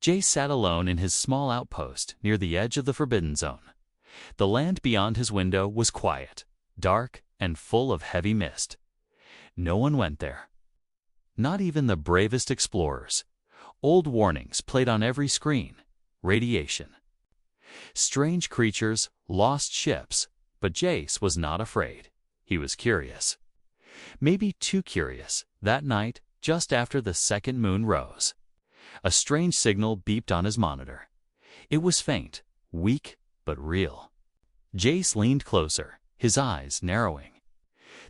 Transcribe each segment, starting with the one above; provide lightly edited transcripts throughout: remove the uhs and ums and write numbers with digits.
Jay sat alone in his small outpost near the edge of the Forbidden Zone. The land beyond his window was quiet, dark, and full of heavy mist. No one went there. Not even the bravest explorers. Old warnings played on every screen. Radiation. Strange creatures, lost ships, but Jace was not afraid. He was curious. Maybe too curious. That night, just after the second moon rose, a strange signal beeped on his monitor. It was faint, weak, but real. Jace leaned closer, his eyes narrowing.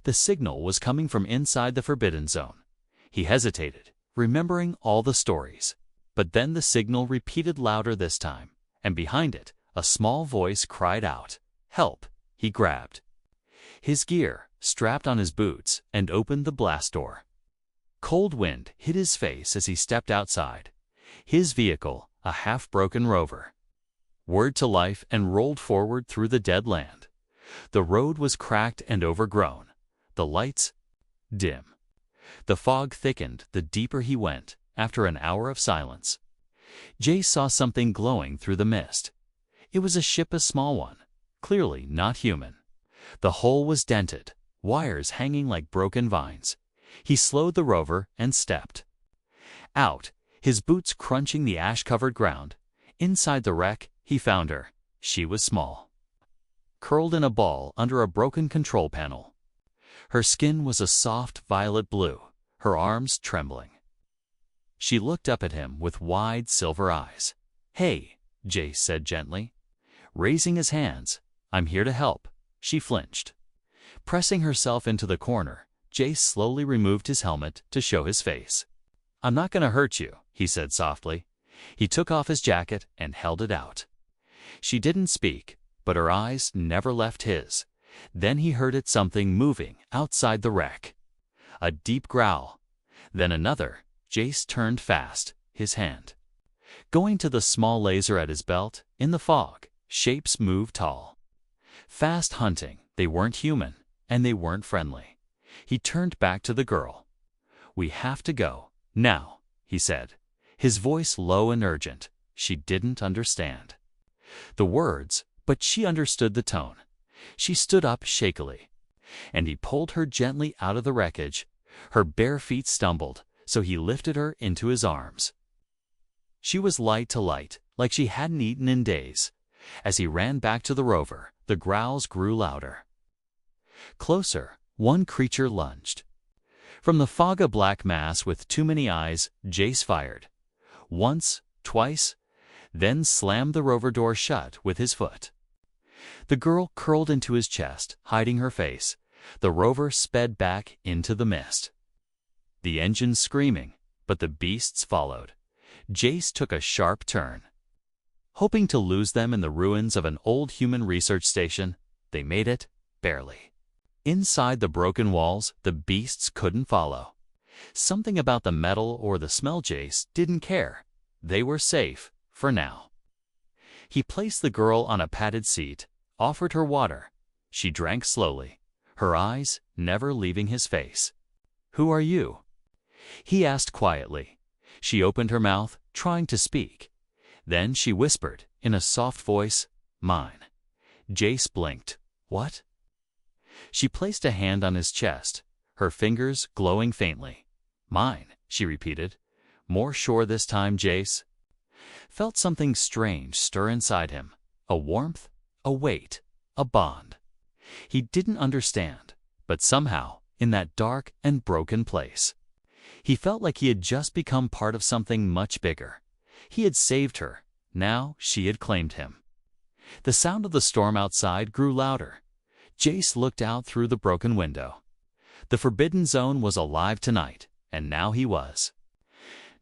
The signal was coming from inside the Forbidden Zone. He hesitated, remembering all the stories. But then the signal repeated louder this time, and behind it, a small voice cried out, "Help!" He grabbed his gear, strapped on his boots, and opened the blast door. Cold wind hit his face as he stepped outside. His vehicle, a half-broken rover, whirred to life and rolled forward through the dead land. The road was cracked and overgrown. The lights dim. The fog thickened the deeper he went. After an hour of silence, Jay saw something glowing through the mist. It was a ship, a small one, clearly not human. The hull was dented, wires hanging like broken vines. He slowed the rover and stepped out, his boots crunching the ash-covered ground. Inside the wreck, he found her. She was small, curled in a ball under a broken control panel. Her skin was a soft violet blue, her arms trembling. She looked up at him with wide silver eyes. "Hey," Jace said gently, raising his hands. "I'm here to help." She flinched. Pressing herself into the corner, Jace slowly removed his helmet to show his face. "I'm not going to hurt you," he said softly. He took off his jacket and held it out. She didn't speak, but her eyes never left his. Then he heard something moving outside the wreck. A deep growl. Then another. Jace turned fast, his hand going to the small laser at his belt. In the fog, shapes moved tall. Fast hunting. They weren't human, and they weren't friendly. He turned back to the girl. "We have to go now," he said, his voice low and urgent. She didn't understand the words, but she understood the tone. She stood up shakily, and he pulled her gently out of the wreckage. Her bare feet stumbled, so he lifted her into his arms. She was light to light, like she hadn't eaten in days. As he ran back to the rover, the growls grew louder. Closer, one creature lunged. From the fog, a black mass with too many eyes, Jace fired. Once, twice, then slammed the rover door shut with his foot. The girl curled into his chest, hiding her face. The rover sped back into the mist, the engines screaming, but the beasts followed. Jace took a sharp turn, hoping to lose them in the ruins of an old human research station. They made it, barely. Inside the broken walls, the beasts couldn't follow. Something about the metal or the smell, Jace didn't care. They were safe, for now. He placed the girl on a padded seat, offered her water. She drank slowly, her eyes never leaving his face. "Who are you?" he asked quietly. She opened her mouth, trying to speak. Then she whispered, in a soft voice, "Mine." Jace blinked. "What?" She placed a hand on his chest, her fingers glowing faintly. "Mine," she repeated, more sure this time. Jace felt something strange stir inside him, a warmth, a weight, a bond. He didn't understand, but somehow, in that dark and broken place, he felt like he had just become part of something much bigger. He had saved her. Now she had claimed him. The sound of the storm outside grew louder. Jace looked out through the broken window. The Forbidden Zone was alive tonight, and now he was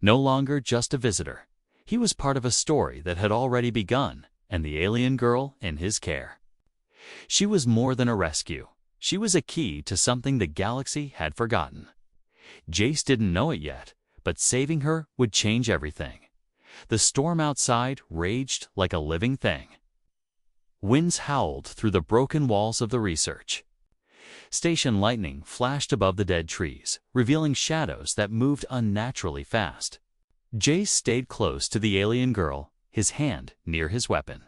no longer just a visitor. He was part of a story that had already begun, and the alien girl in his care. She was more than a rescue. She was a key to something the galaxy had forgotten. Jace didn't know it yet, but saving her would change everything. The storm outside raged like a living thing. Winds howled through the broken walls of the research station. Lightning flashed above the dead trees, revealing shadows that moved unnaturally fast. Jace stayed close to the alien girl, his hand near his weapon.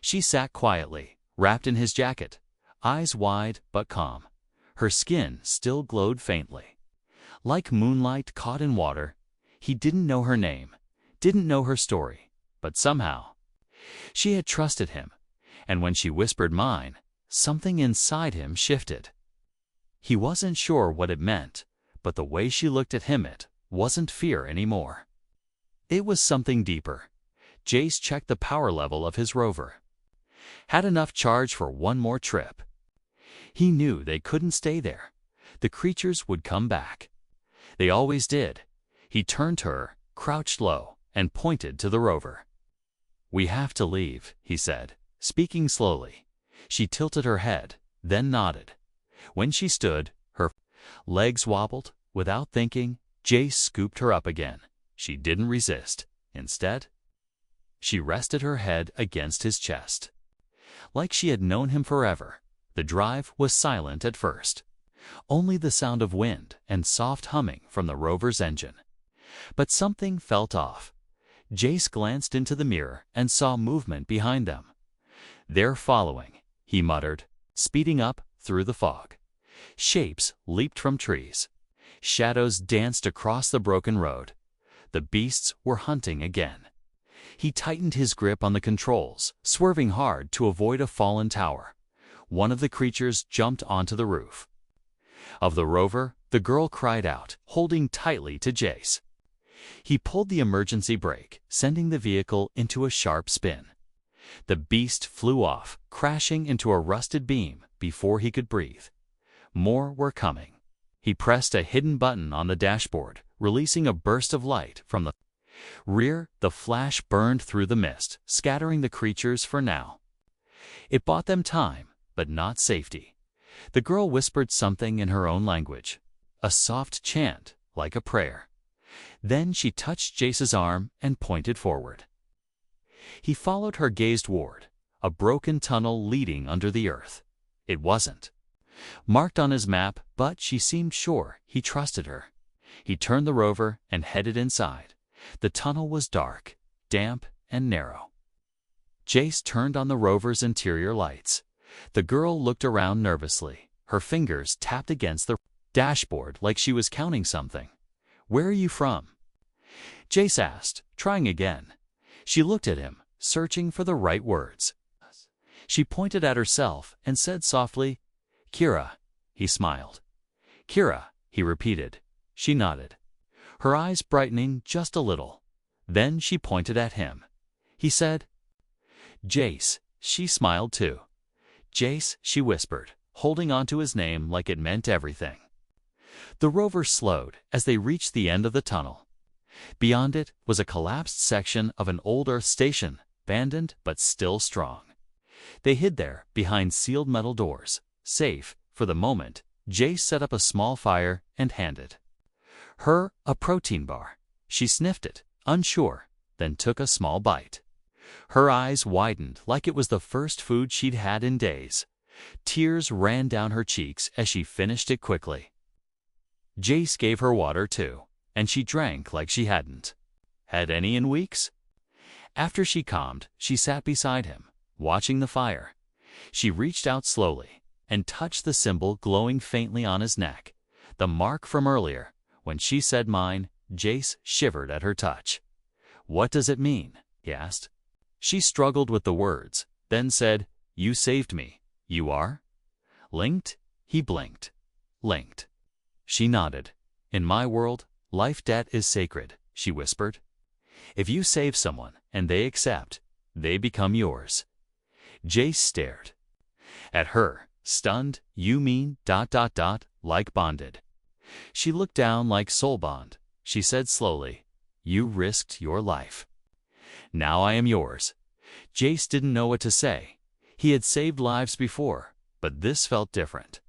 She sat quietly, wrapped in his jacket, eyes wide but calm. Her skin still glowed faintly. Like moonlight caught in water, he didn't know her name, didn't know her story, but somehow she had trusted him, and when she whispered mine, something inside him shifted. He wasn't sure what it meant, but the way she looked at him, it wasn't fear anymore. It was something deeper. Jace checked the power level of his rover. Had enough charge for one more trip. He knew they couldn't stay there. The creatures would come back. They always did. He turned to her, crouched low, and pointed to the rover. "We have to leave," he said, speaking slowly. She tilted her head, then nodded. When she stood, her legs wobbled. Without thinking, Jace scooped her up again. She didn't resist. Instead, she rested her head against his chest. Like she had known him forever, the drive was silent at first. Only the sound of wind and soft humming from the rover's engine. But something felt off. Jace glanced into the mirror and saw movement behind them. "They're following," he muttered, speeding up through the fog. Shapes leaped from trees. Shadows danced across the broken road. The beasts were hunting again. He tightened his grip on the controls, swerving hard to avoid a fallen tower. One of the creatures jumped onto the roof of the rover. The girl cried out, holding tightly to Jace. He pulled the emergency brake, sending the vehicle into a sharp spin. The beast flew off, crashing into a rusted beam before he could breathe. More were coming. He pressed a hidden button on the dashboard, releasing a burst of light from the rear. The flash burned through the mist, scattering the creatures for now. It bought them time, but not safety. The girl whispered something in her own language, a soft chant like a prayer. Then she touched Jace's arm and pointed forward. He followed her gaze toward a broken tunnel leading under the earth. It wasn't marked on his map, but she seemed sure he trusted her. He turned the rover and headed inside. The tunnel was dark, damp, and narrow. Jace turned on the rover's interior lights. The girl looked around nervously. Her fingers tapped against the dashboard like she was counting something. "Where are you from?" Jace asked, trying again. She looked at him, searching for the right words. She pointed at herself and said softly, "Kira." He smiled. "Kira," he repeated. She nodded, her eyes brightening just a little. Then she pointed at him. He said, "Jace." She smiled too. "Jace," she whispered, holding onto his name like it meant everything. The rover slowed as they reached the end of the tunnel. Beyond it was a collapsed section of an old Earth station, abandoned but still strong. They hid there behind sealed metal doors, safe for the moment. Jace set up a small fire and handed her a protein bar. She sniffed it, unsure, then took a small bite. Her eyes widened like it was the first food she'd had in days. Tears ran down her cheeks as she finished it quickly. Jace gave her water too, and she drank like she hadn't had any in weeks. After she calmed, she sat beside him, watching the fire. She reached out slowly and touched the symbol glowing faintly on his neck, the mark from earlier. When she said mine, Jace shivered at her touch. "What does it mean?" he asked. She struggled with the words, then said, "You saved me. You are?" "Linked?" He blinked. "Linked." She nodded. "In my world, life debt is sacred," she whispered. "If you save someone and they accept, they become yours." Jace stared at her, stunned. "You mean ... like bonded?" She looked down. "Like soul bond," she said slowly. "You risked your life. Now I am yours." Jace didn't know what to say. He had saved lives before, but this felt different.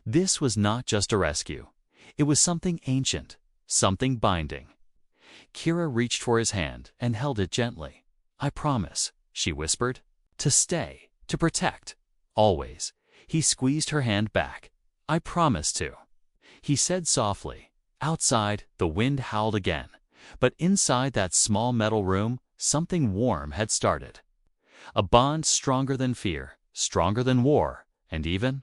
This was not just a rescue. It was something ancient, something binding. Kira reached for his hand and held it gently. "I promise," she whispered, "to stay, to protect, always." He squeezed her hand back. "I promise to," he said softly. Outside, the wind howled again. But inside that small metal room, something warm had started. A bond stronger than fear, stronger than war, and even,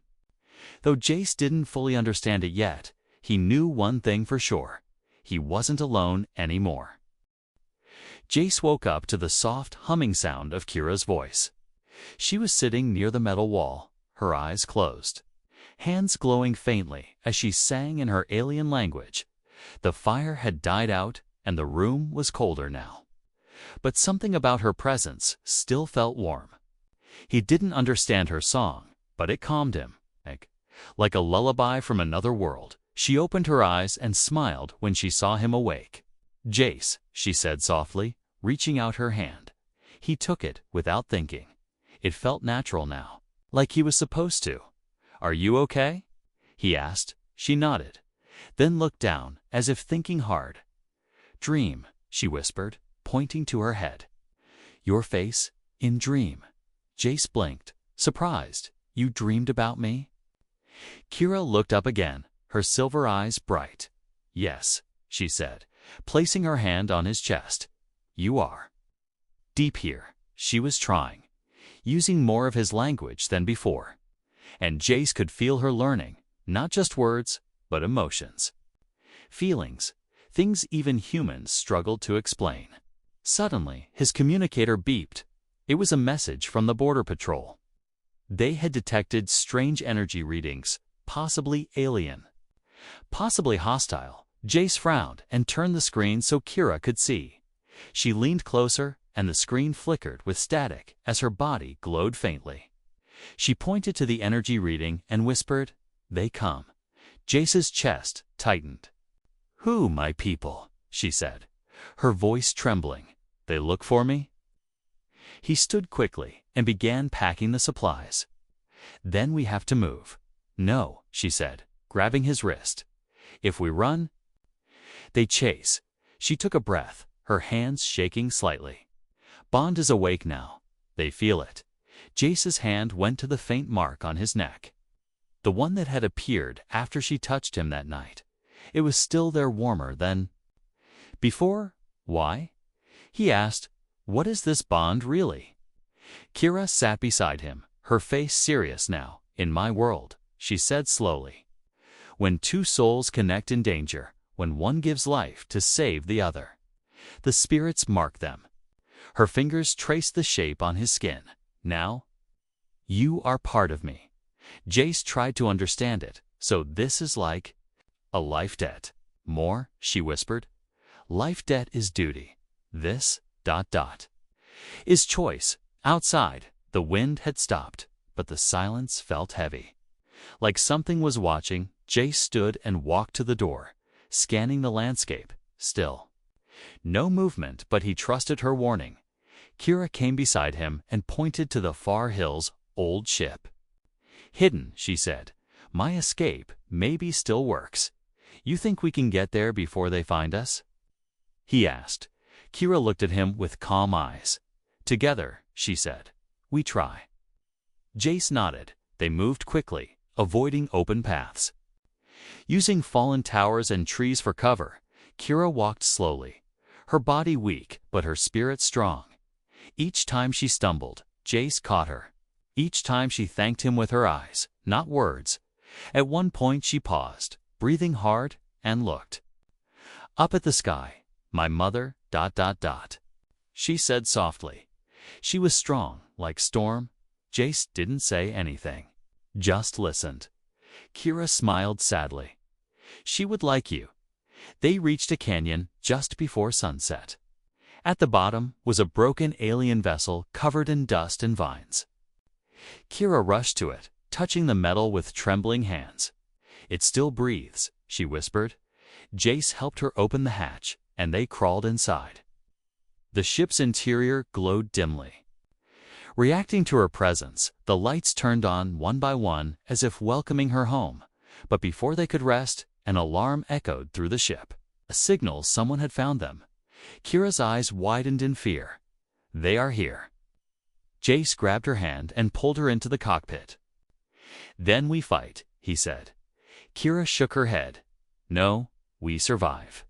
though Jace didn't fully understand it yet, he knew one thing for sure. He wasn't alone anymore. Jace woke up to the soft humming sound of Kira's voice. She was sitting near the metal wall, her eyes closed, hands glowing faintly as she sang in her alien language. The fire had died out and the room was colder now. But something about her presence still felt warm. He didn't understand her song, but it calmed him. Like a lullaby from another world, she opened her eyes and smiled when she saw him awake. "Jace," she said softly, reaching out her hand. He took it without thinking. It felt natural now, like he was supposed to. "Are you okay?" he asked. She nodded, then looked down as if thinking hard. "Dream," she whispered, pointing to her head. "Your face in dream." Jace blinked, surprised. "You dreamed about me?" Kira looked up again, her silver eyes bright. "Yes," she said, placing her hand on his chest. "You are deep here." She was trying, using more of his language than before. And Jace could feel her learning, not just words, but emotions. Feelings, things even humans struggled to explain. Suddenly, his communicator beeped. It was a message from the Border Patrol. They had detected strange energy readings, possibly alien, possibly hostile. Jace frowned and turned the screen so Kira could see. She leaned closer, and the screen flickered with static as her body glowed faintly. She pointed to the energy reading and whispered, "They come." Jace's chest tightened. "Who, my people?" she said, her voice trembling. "They look for me?" He stood quickly and began packing the supplies. "Then we have to move." "No," she said, grabbing his wrist. "If we run, they chase." She took a breath, her hands shaking slightly. "Bond is awake now. They feel it." Jace's hand went to the faint mark on his neck. The one that had appeared after she touched him that night. It was still there, warmer than before. "Why?" he asked. "What is this bond really?" Kira sat beside him, her face serious now. "In my world," she said slowly, "when two souls connect in danger, when one gives life to save the other, the spirits mark them." Her fingers traced the shape on his skin. "Now, you are part of me." Jace tried to understand it. "So this is like a life debt." "More," she whispered. "Life debt is duty. This, ... is choice." Outside, the wind had stopped, but the silence felt heavy. Like something was watching. Jace stood and walked to the door, scanning the landscape. Still no movement, but he trusted her warning. Kira came beside him and pointed to the far hills. "Old ship. Hidden," she said. "My escape maybe still works. You think we can get there before they find us?" he asked. Kira looked at him with calm eyes. "Together," she said. "We try." Jace nodded. They moved quickly, avoiding open paths. Using fallen towers and trees for cover, Kira walked slowly, her body weak but her spirit strong. Each time she stumbled, Jace caught her. Each time she thanked him with her eyes, not words. At one point she paused, breathing hard, and looked up at the sky. "My mother, ... she said softly. She was strong, like storm. Jace didn't say anything, just listened. Kira smiled sadly. "She would like you." They reached a canyon just before sunset. At the bottom was a broken alien vessel covered in dust and vines. Kira rushed to it, touching the metal with trembling hands. "It still breathes," she whispered. Jace helped her open the hatch, and they crawled inside. The ship's interior glowed dimly. Reacting to her presence, the lights turned on one by one as if welcoming her home. But before they could rest, an alarm echoed through the ship. A signal someone had found them. Kira's eyes widened in fear. "They are here." Jace grabbed her hand and pulled her into the cockpit. "Then we fight," he said. Kira shook her head. "No, we survive."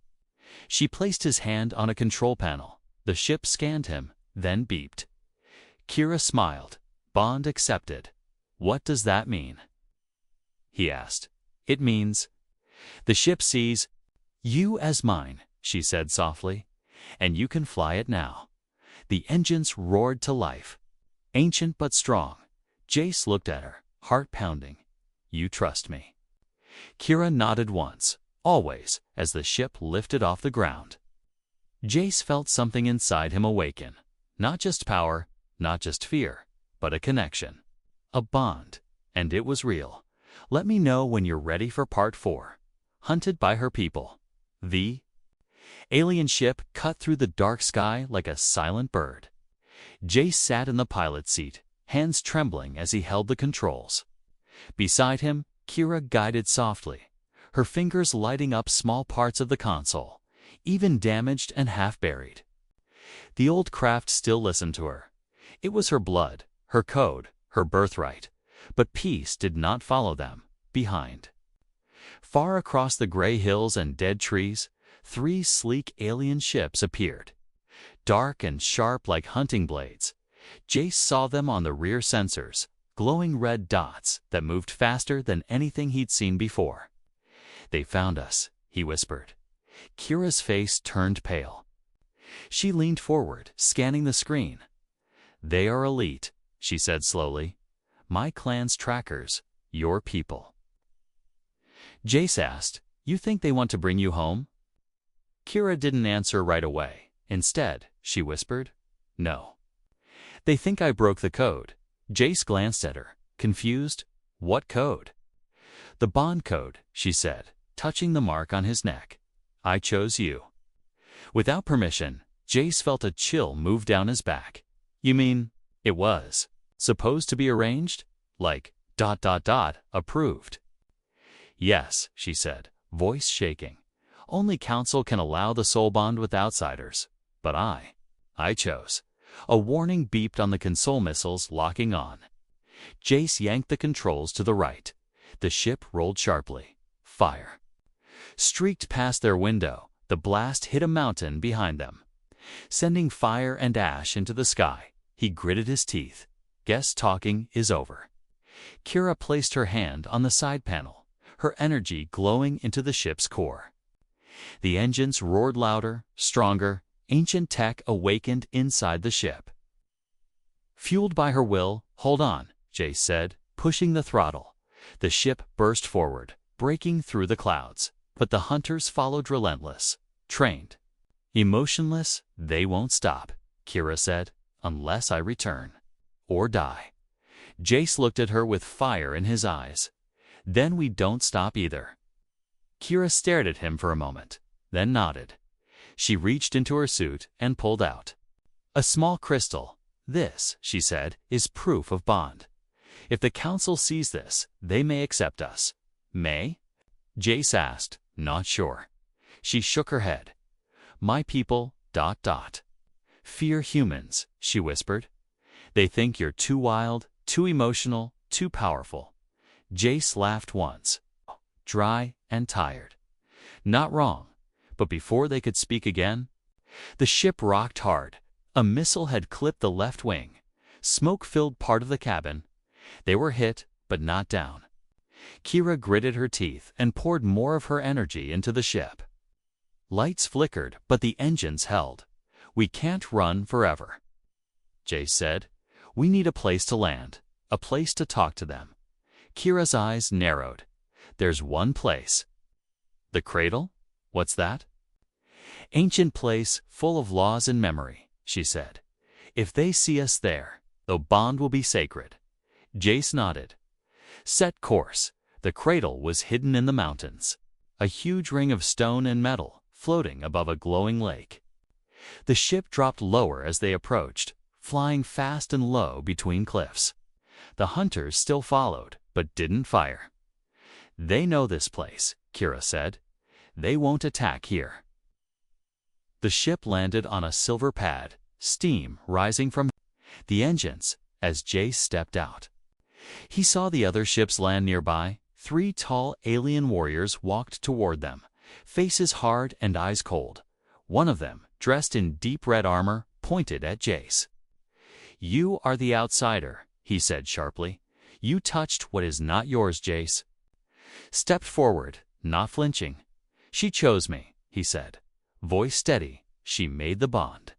She placed his hand on a control panel. The ship scanned him, then beeped. Kira smiled. Bond accepted. What does that mean? He asked. It means, the ship sees you as mine, she said softly, and you can fly it now. The engines roared to life. Ancient but strong. Jace looked at her, heart pounding. You trust me. Kira nodded once, always, as the ship lifted off the ground. Jace felt something inside him awaken. Not just power, not just fear, but a connection. A bond. And it was real. Let me know when you're ready for part 4. Hunted by her people. The alien ship cut through the dark sky like a silent bird. Jace sat in the pilot's seat, hands trembling as he held the controls. Beside him, Kira guided softly, her fingers lighting up small parts of the console, even damaged and half-buried. The old craft still listened to her. It was her blood, her code, her birthright, but peace did not follow them, behind. Far across the gray hills and dead trees, 3 sleek alien ships appeared. Dark and sharp like hunting blades, Jace saw them on the rear sensors, glowing red dots that moved faster than anything he'd seen before. They found us, he whispered. Kira's face turned pale. She leaned forward, scanning the screen. They are elite, she said slowly. My clan's trackers, your people. Jace asked, you think they want to bring you home? Kira didn't answer right away. Instead, she whispered, no. They think I broke the code. Jace glanced at her, confused. What code? The bond code, she said, touching the mark on his neck. I chose you. Without permission, Jace felt a chill move down his back. You mean, it was supposed to be arranged? Like, ... approved. Yes, she said, voice shaking. Only Council can allow the soul bond with outsiders. But I chose. A warning beeped on the console missiles locking on. Jace yanked the controls to the right. The ship rolled sharply. Fire streaked past their window. The blast hit a mountain behind them, sending fire and ash into the sky. He gritted his teeth. Guess talking is over. Kira placed her hand on the side panel, her energy glowing into the ship's core. The engines roared louder, stronger. Ancient tech awakened inside the ship. Fueled by her will, hold on, Jace said, pushing the throttle. The ship burst forward, breaking through the clouds. But the hunters followed relentless, trained. Emotionless, they won't stop, Kira said, unless I return. Or die. Jace looked at her with fire in his eyes. Then we don't stop either. Kira stared at him for a moment, then nodded. She reached into her suit and pulled out a small crystal. This, she said, is proof of bond. If the Council sees this, they may accept us. May? Jace asked, not sure. She shook her head. My people, ... fear humans, she whispered. They think you're too wild, too emotional, too powerful. Jace laughed once, dry and tired. Not wrong, but before they could speak again, the ship rocked hard. A missile had clipped the left wing. Smoke filled part of the cabin. They were hit, but not down. Kira gritted her teeth and poured more of her energy into the ship. Lights flickered, but the engines held. We can't run forever, Jace said. We need a place to land, a place to talk to them. Kira's eyes narrowed. There's one place. The cradle? What's that? Ancient place full of laws and memory, she said. If they see us there, the bond will be sacred. Jace nodded. Set course. The cradle was hidden in the mountains, a huge ring of stone and metal floating above a glowing lake. The ship dropped lower as they approached, flying fast and low between cliffs. The hunters still followed, but didn't fire. They know this place, Kira said. They won't attack here. The ship landed on a silver pad, steam rising from the engines as Jace stepped out. He saw the other ships land nearby. 3 tall alien warriors walked toward them, faces hard and eyes cold, One of them, dressed in deep red armor, pointed at Jace. "You are the outsider," he said sharply. "You touched what is not yours, Jace." Stepped forward, not flinching. "She chose me," he said. Voice steady, "She made the bond."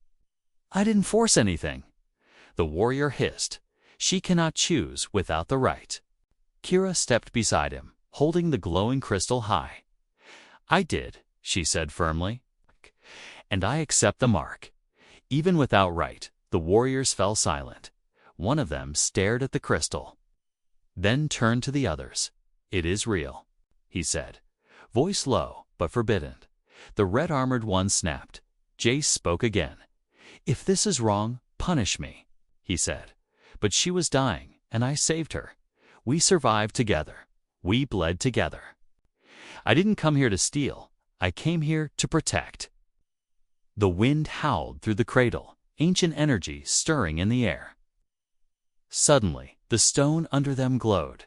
"I didn't force anything." The warrior hissed. "She cannot choose without the right." Kira stepped beside him, holding the glowing crystal high. "I did," she said firmly. "And I accept the mark." Even without right, the warriors fell silent. One of them stared at the crystal, then turned to the others. "It is real," he said, voice low but forbidden. The red-armored one snapped. Jace spoke again. "If this is wrong, punish me," he said. "But she was dying, and I saved her. We survived together. We bled together. I didn't come here to steal. I came here to protect." The wind howled through the cradle, ancient energy stirring in the air. Suddenly, the stone under them glowed.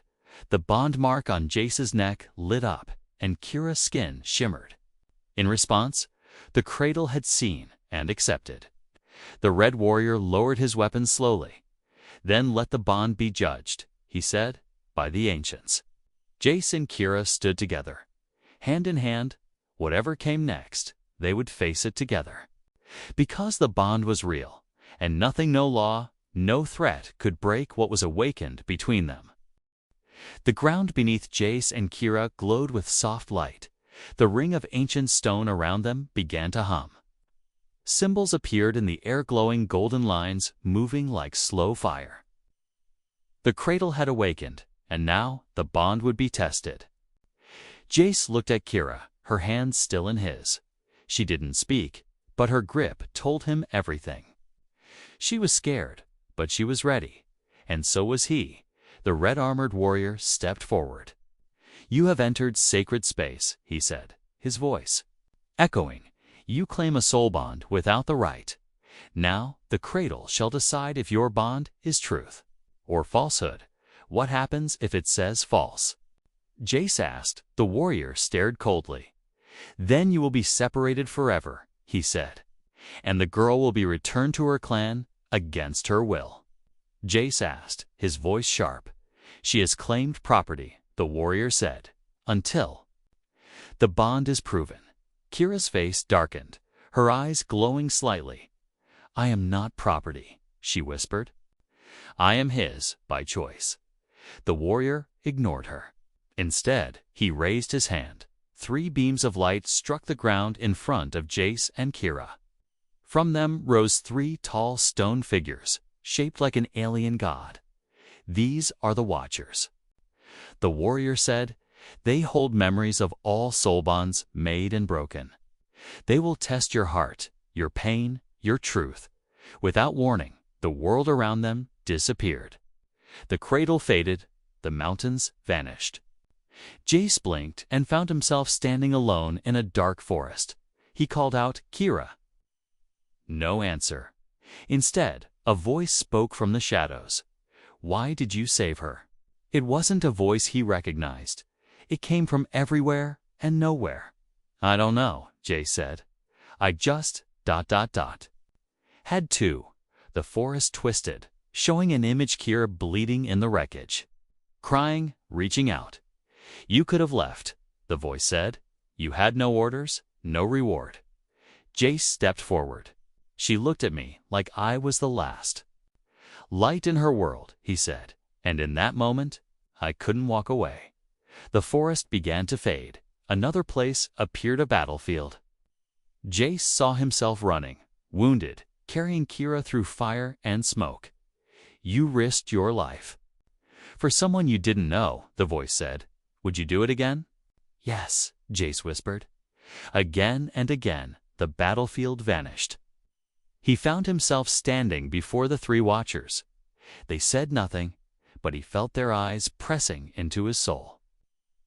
The bond mark on Jace's neck lit up, and Kira's skin shimmered. In response, the cradle had seen and accepted. The red warrior lowered his weapon slowly. "Then let the bond be judged," he said, "by the ancients." Jace and Kira stood together. Hand in hand, whatever came next, they would face it together. Because the bond was real, and nothing, no law, no threat could break what was awakened between them. The ground beneath Jace and Kira glowed with soft light. The ring of ancient stone around them began to hum. Symbols appeared in the air, glowing golden lines, moving like slow fire. The cradle had awakened, and now the bond would be tested. Jace looked at Kira, her hand still in his. She didn't speak, but her grip told him everything. She was scared, but she was ready, and so was he. The red-armored warrior stepped forward. "You have entered sacred space," he said, his voice echoing. "You claim a soul bond without the right. Now the cradle shall decide if your bond is truth or falsehood. What happens if it says false?" Jace asked. The warrior stared coldly. "Then you will be separated forever," he said, "and the girl will be returned to her clan against her will." Jace asked, his voice sharp. "She has claimed property," the warrior said, "until the bond is proven." Kira's face darkened, her eyes glowing slightly. "I am not property," she whispered. "I am his by choice." The warrior ignored her. Instead, he raised his hand. 3 beams of light struck the ground in front of Jace and Kira. From them rose 3 tall stone figures, shaped like an alien god. "These are the Watchers," the warrior said. "They hold memories of all soul bonds made and broken. They will test your heart, your pain, your truth." Without warning, the world around them disappeared. The cradle faded, the mountains vanished. Jace blinked and found himself standing alone in a dark forest. He called out, "Kira." No answer. Instead, a voice spoke from the shadows. "Why did you save her?" It wasn't a voice he recognized. It came from everywhere and nowhere. "I don't know," Jace said. "I just ... had to." The forest twisted, showing an image Kira bleeding in the wreckage, crying, reaching out. "You could have left," the voice said. "You had no orders, no reward." Jace stepped forward. "She looked at me like I was the last light in her world," he said, "and in that moment, I couldn't walk away." The forest began to fade. Another place appeared, a battlefield. Jace saw himself running, wounded, carrying Kira through fire and smoke. "You risked your life for someone you didn't know," the voice said. "Would you do it again?" "Yes," Jace whispered. Again and again, the battlefield vanished. He found himself standing before the 3 Watchers. They said nothing, but he felt their eyes pressing into his soul.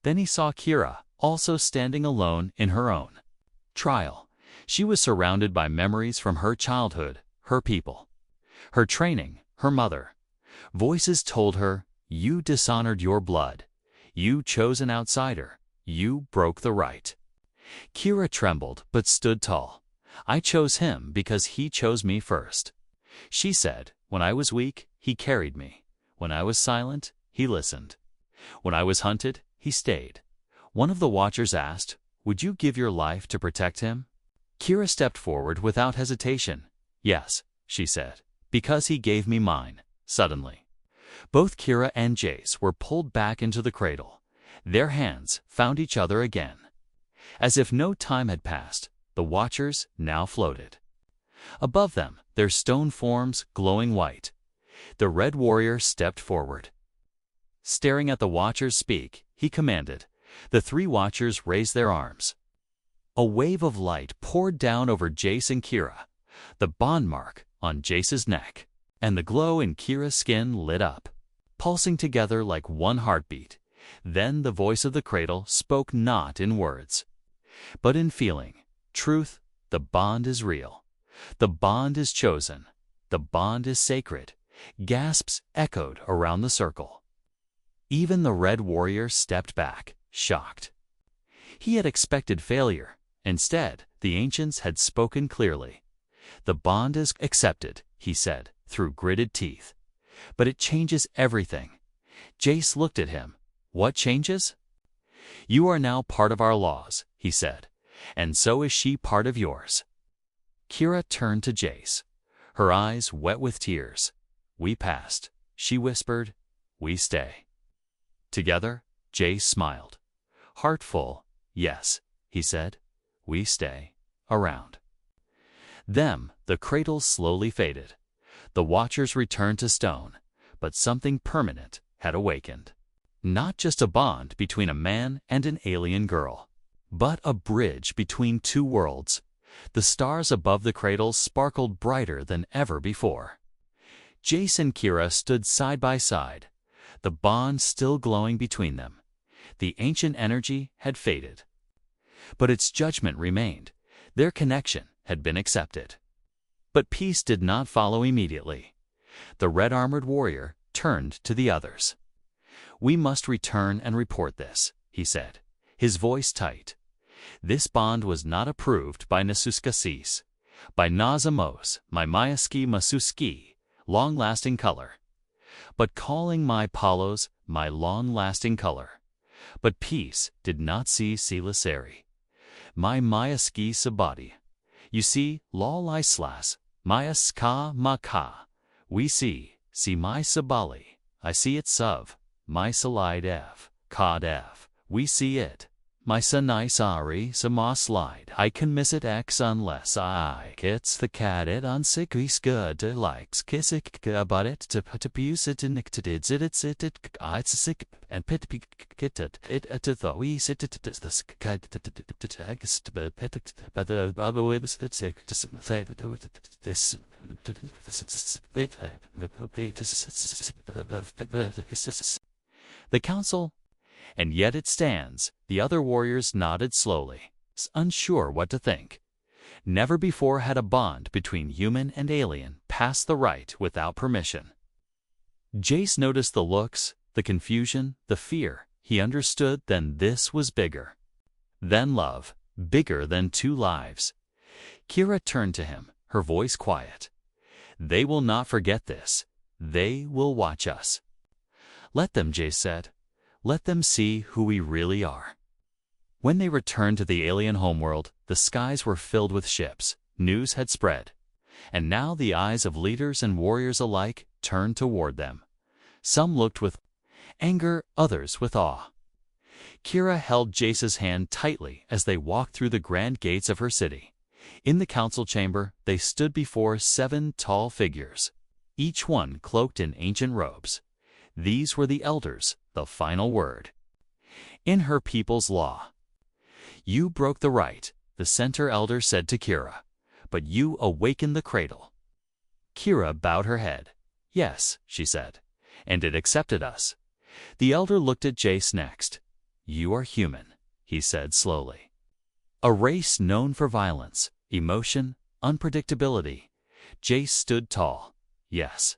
Then he saw Kira, also standing alone in her own trial. She was surrounded by memories from her childhood, her people, her training, her mother. Voices told her, "You dishonored your blood. You chose an outsider. You broke the right." Kira trembled but stood tall. I chose him because he chose me first. She said, when I was weak, he carried me. When I was silent, he listened. When I was hunted, he stayed. One of the watchers asked, would you give your life to protect him? Kira stepped forward without hesitation. Yes, she said, because he gave me mine. Suddenly, both Kira and Jace were pulled back into the cradle. Their hands found each other again. As if no time had passed, the watchers now floated. Above them, their stone forms glowing white. The Red Warrior stepped forward. Staring at the watchers speak, he commanded. The three watchers raised their arms. A wave of light poured down over Jace and Kira, the bond mark on Jace's neck, and the glow in Kira's skin lit up, pulsing together like one heartbeat. Then the voice of the cradle spoke not in words, but in feeling. Truth, the bond is real. The bond is chosen. The bond is sacred. Gasps echoed around the circle. Even the Red Warrior stepped back, shocked. He had expected failure. Instead, the ancients had spoken clearly. The bond is accepted, he said, through gritted teeth. But it changes everything. Jace looked at him. What changes? You are now part of our laws, he said, and so is she part of yours. Kira turned to Jace, her eyes wet with tears. We passed, she whispered. We stay. Together, Jace smiled. Heart full. Yes, he said. We stay. Around them, the cradle slowly faded. The watchers returned to stone, but something permanent had awakened. Not just a bond between a man and an alien girl, but a bridge between two worlds. The stars above the cradle sparkled brighter than ever before. Jace and Kira stood side by side, the bond still glowing between them. The ancient energy had faded, but its judgment remained. Their connection had been accepted. But peace did not follow immediately. The red-armored warrior turned to the others. We must return and report this, he said, his voice tight. This bond was not approved by Nasuskasis, by Nazamos, my Mayaski Masuski, long-lasting color, but calling my Palos my long-lasting color. But peace did not see Silaseri, my Mayaski Sabati. You see, Lal Islas, Maya Ska Maka. We see my Sabali. I see it Suv, my Salide Ev, Kad Ev. We see it. My Sanai Sari, Sama Slide. I can miss it X unless I. It's the cat it on sick good likes kissik about it to abuse it and it's it's sick and pit kitted it at the we sit it the sky to text but the other ways it's sick to say this the council. And yet it stands. The other warriors nodded slowly, unsure what to think. Never before had a bond between human and alien passed the rite without permission. Jace noticed the looks, the confusion, the fear. He understood then this was bigger than love, bigger than two lives. Kira turned to him, her voice quiet. They will not forget this. They will watch us. Let them, Jace said. Let them see who we really are. When they returned to the alien homeworld, the skies were filled with ships. News had spread. And now the eyes of leaders and warriors alike turned toward them. Some looked with anger, others with awe. Kira held Jace's hand tightly as they walked through the grand gates of her city. In the council chamber, they stood before 7 tall figures, each one cloaked in ancient robes. These were the elders, the final word. In her people's law. You broke the right, the center elder said to Kira, but you awakened the cradle. Kira bowed her head. Yes, she said, and it accepted us. The elder looked at Jace next. You are human, he said slowly. A race known for violence, emotion, unpredictability. Jace stood tall. Yes.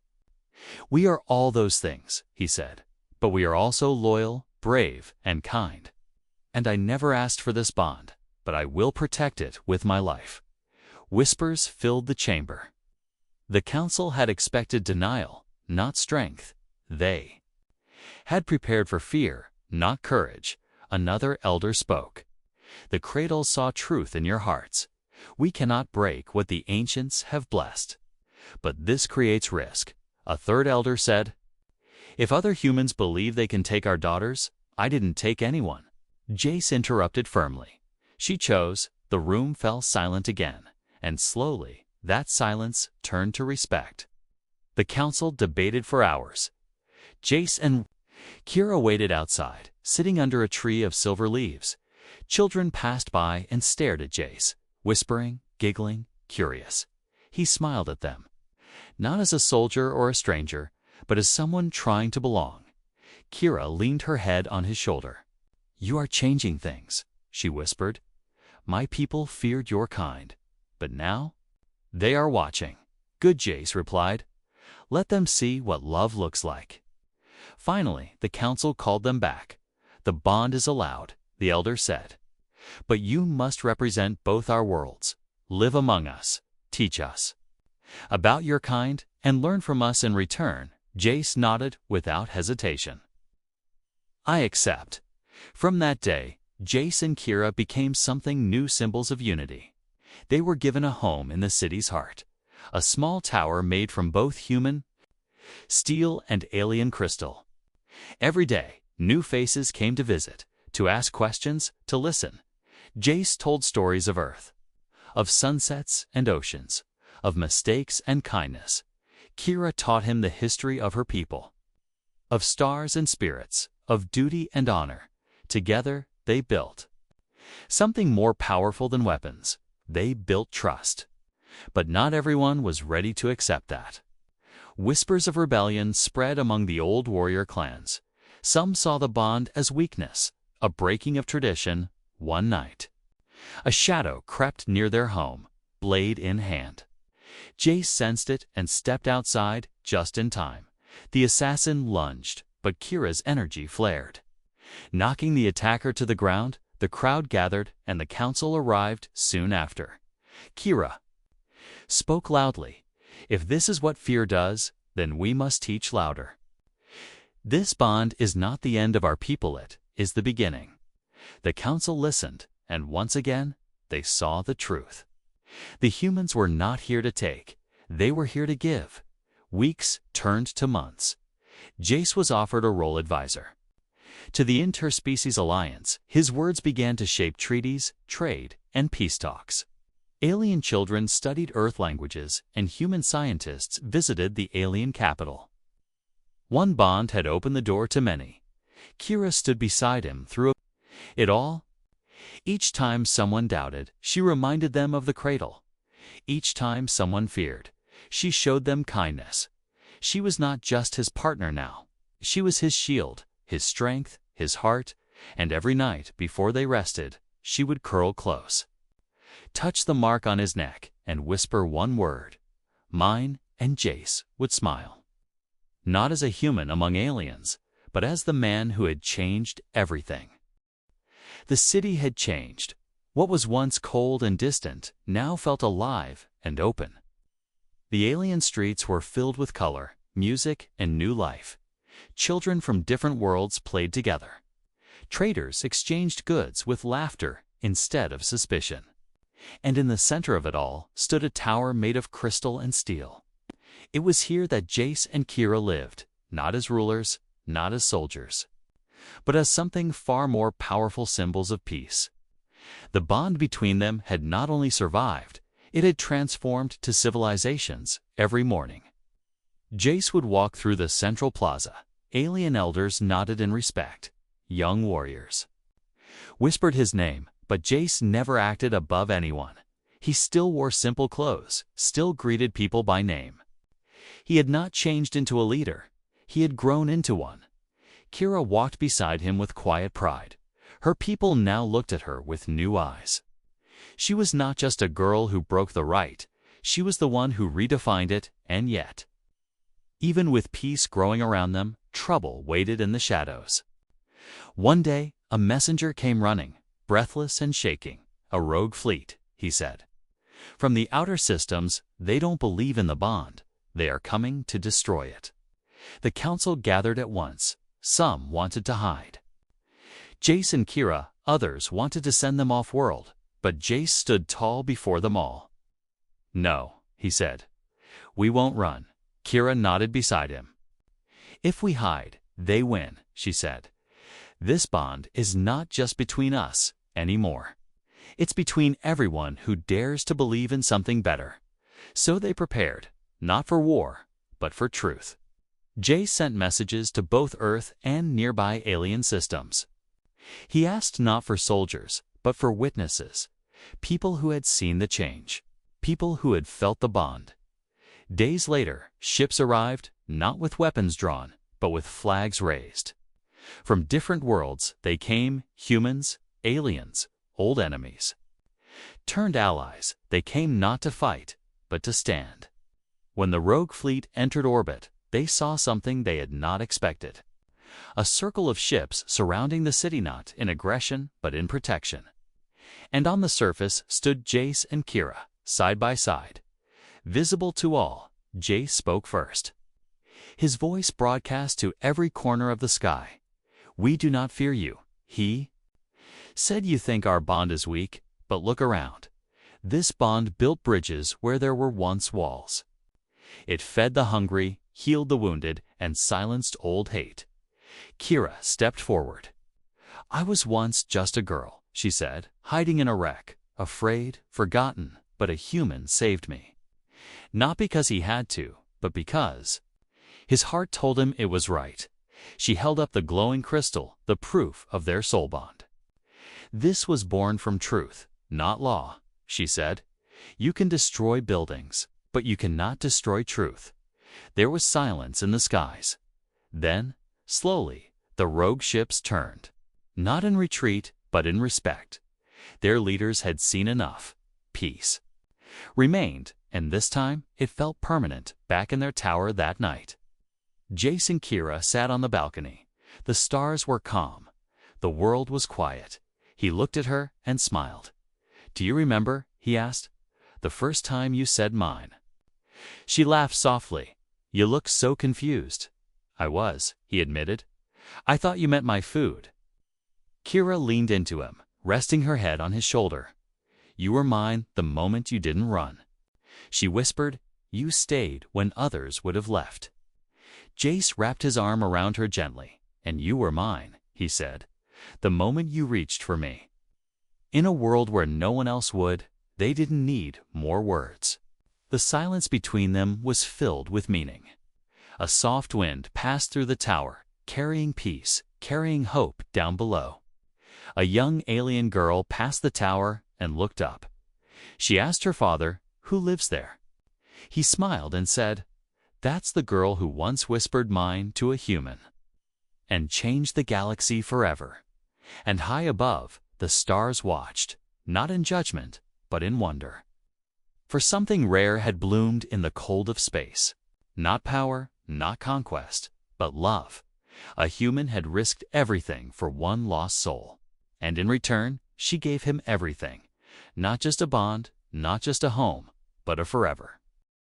We are all those things, he said, but we are also loyal, brave, and kind. And I never asked for this bond, but I will protect it with my life. Whispers filled the chamber. The council had expected denial, not strength. They had prepared for fear, not courage. Another elder spoke. The cradle saw truth in your hearts. We cannot break what the ancients have blessed. But this creates risk. A third elder said, if other humans believe they can take our daughters, I didn't take anyone. Jace interrupted firmly. She chose. The room fell silent again, and slowly that silence turned to respect. The council debated for hours. Jace and Kira waited outside, sitting under a tree of silver leaves. Children passed by and stared at Jace, whispering, giggling, curious. He smiled at them, not as a soldier or a stranger, but as someone trying to belong. Kira leaned her head on his shoulder. You are changing things, she whispered. My people feared your kind, but now they are watching. Good, Jace replied. Let them see what love looks like. Finally, the council called them back. The bond is allowed, the elder said. But you must represent both our worlds. Live among us, teach us about your kind, and learn from us in return. Jace nodded without hesitation. I accept. From that day, Jace and Kira became something new, symbols of unity. They were given a home in the city's heart, a small tower made from both human steel and alien crystal. Every day, new faces came to visit, to ask questions, to listen. Jace told stories of Earth, of sunsets and oceans, of mistakes and kindness. Kira taught him the history of her people, of stars and spirits, of duty and honor. Together, they built something more powerful than weapons. They built trust. But not everyone was ready to accept that. Whispers of rebellion spread among the old warrior clans. Some saw the bond as weakness, a breaking of tradition. One night, a shadow crept near their home, blade in hand. Jace sensed it and stepped outside just in time. The assassin lunged, but Kira's energy flared. Knocking the attacker to the ground, the crowd gathered and the council arrived soon after. Kira spoke loudly. If this is what fear does, then we must teach louder. This bond is not the end of our people, it is the beginning. The council listened, and once again, they saw the truth. The humans were not here to take, they were here to give. Weeks turned to months. Jace was offered a role advisor to the Interspecies Alliance. His words began to shape treaties, trade, and peace talks. Alien children studied Earth languages, and human scientists visited the alien capital. One bond had opened the door to many. Kira stood beside him through it all. Each time someone doubted, she reminded them of the cradle. Each time someone feared, she showed them kindness. She was not just his partner now. She was his shield, his strength, his heart, and every night before they rested, she would curl close, touch the mark on his neck, and whisper one word, mine, and Jace would smile. Not as a human among aliens, but as the man who had changed everything. The city had changed. What was once cold and distant now felt alive and open. The alien streets were filled with color, music, and new life. Children from different worlds played together. Traders exchanged goods with laughter instead of suspicion. And in the center of it all stood a tower made of crystal and steel. It was here that Jace and Kira lived, not as rulers, not as soldiers, but as something far more powerful, symbols of peace. The bond between them had not only survived, it had transformed to civilizations. Every morning, Jace would walk through the central plaza. Alien elders nodded in respect. Young warriors whispered his name, but Jace never acted above anyone. He still wore simple clothes, still greeted people by name. He had not changed into a leader. He had grown into one. Kira walked beside him with quiet pride. Her people now looked at her with new eyes. She was not just a girl who broke the right. She was the one who redefined it, and yet, even with peace growing around them, trouble waited in the shadows. One day, a messenger came running, breathless and shaking. A rogue fleet, he said. From the outer systems, they don't believe in the bond. They are coming to destroy it. The council gathered at once. Some wanted to hide. Jace and Kira, others wanted to send them off-world, but Jace stood tall before them all. "No," he said. "We won't run." Kira nodded beside him. "If we hide, they win," she said. "This bond is not just between us anymore. It's between everyone who dares to believe in something better." So they prepared, not for war, but for truth. Jace sent messages to both Earth and nearby alien systems. He asked not for soldiers, but for witnesses, people who had seen the change, people who had felt the bond. Days later, ships arrived, not with weapons drawn, but with flags raised. From different worlds they came, humans, aliens, old enemies. Turned allies, they came not to fight, but to stand. When the rogue fleet entered orbit, they saw something they had not expected. A circle of ships surrounding the city, not in aggression, but in protection. And on the surface stood Jace and Kira, side by side. Visible to all, Jace spoke first. His voice broadcast to every corner of the sky. "We do not fear you," he said. "You think our bond is weak, but look around. This bond built bridges where there were once walls. It fed the hungry, healed the wounded, and silenced old hate." Kira stepped forward. "I was once just a girl," she said, "hiding in a wreck, afraid, forgotten, but a human saved me. Not because he had to, but because his heart told him it was right." She held up the glowing crystal, the proof of their soul bond. "This was born from truth, not law," she said. "You can destroy buildings, but you cannot destroy truth." There was silence in the skies. Then, slowly, the rogue ships turned. Not in retreat, but in respect. Their leaders had seen enough. Peace remained, and this time it felt permanent back in their tower that night. Jace and Kira sat on the balcony. The stars were calm. The world was quiet. He looked at her and smiled. "Do you remember," he asked, "the first time you said mine?" She laughed softly. "You looked so confused." "I was," he admitted. "I thought you meant my food." Kira leaned into him, resting her head on his shoulder. "You were mine the moment you didn't run." She whispered, "You stayed when others would have left." Jace wrapped his arm around her gently. "And you were mine," he said, "the moment you reached for me." In a world where no one else would, they didn't need more words. The silence between them was filled with meaning. A soft wind passed through the tower, carrying peace, carrying hope down below. A young alien girl passed the tower and looked up. She asked her father, "Who lives there?" He smiled and said, "That's the girl who once whispered mine to a human and changed the galaxy forever." And high above, the stars watched, not in judgment, but in wonder. For something rare had bloomed in the cold of space. Not power, not conquest, but love. A human had risked everything for one lost soul. And in return, she gave him everything. Not just a bond, not just a home, but a forever.